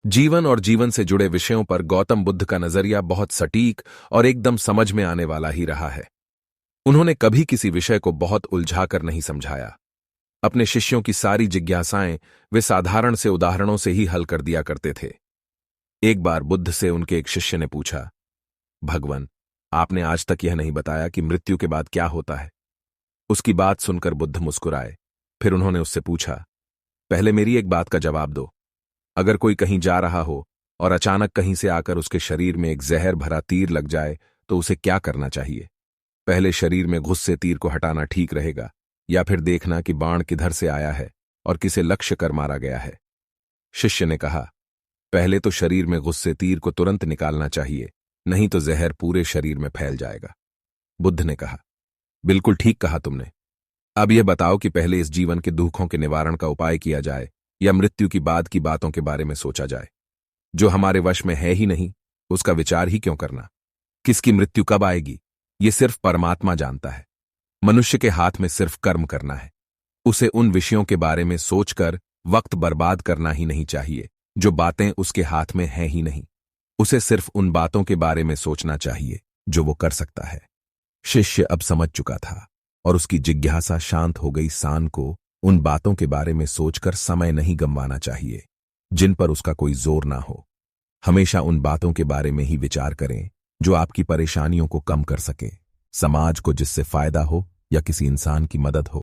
जीवन और जीवन से जुड़े विषयों पर गौतम बुद्ध का नजरिया बहुत सटीक और एकदम समझ में आने वाला ही रहा है। उन्होंने कभी किसी विषय को बहुत उलझाकर नहीं समझाया। अपने शिष्यों की सारी जिज्ञासाएं वे साधारण से उदाहरणों से ही हल कर दिया करते थे। एक बार बुद्ध से उनके एक शिष्य ने पूछा, भगवान, आपने आज तक यह नहीं बताया कि मृत्यु के बाद क्या होता है। उसकी बात सुनकर बुद्ध मुस्कुराए। फिर उन्होंने उससे पूछा, पहले मेरी एक बात का जवाब दो। अगर कोई कहीं जा रहा हो और अचानक कहीं से आकर उसके शरीर में एक जहर भरा तीर लग जाए तो उसे क्या करना चाहिए? पहले शरीर में घुस से तीर को हटाना ठीक रहेगा या फिर देखना कि बाण किधर से आया है और किसे लक्ष्य कर मारा गया है? शिष्य ने कहा, पहले तो शरीर में घुस से तीर को तुरंत निकालना चाहिए, नहीं तो जहर पूरे शरीर में फैल जाएगा। बुद्ध ने कहा, बिल्कुल ठीक कहा तुमने। अब यह बताओ कि पहले इस जीवन के दुखों के निवारण का उपाय किया जाए या मृत्यु की बाद की बातों के बारे में सोचा जाए? जो हमारे वश में है ही नहीं, उसका विचार ही क्यों करना? किसकी मृत्यु कब आएगी, ये सिर्फ परमात्मा जानता है। मनुष्य के हाथ में सिर्फ कर्म करना है। उसे उन विषयों के बारे में सोचकर वक्त बर्बाद करना ही नहीं चाहिए जो बातें उसके हाथ में हैं ही नहीं। उसे सिर्फ उन बातों के बारे में सोचना चाहिए जो वो कर सकता है। शिष्य अब समझ चुका था और उसकी जिज्ञासा शांत हो गई। सान को उन बातों के बारे में सोचकर समय नहीं गंवाना चाहिए जिन पर उसका कोई जोर ना हो। हमेशा उन बातों के बारे में ही विचार करें जो आपकी परेशानियों को कम कर सके, समाज को जिससे फायदा हो या किसी इंसान की मदद हो।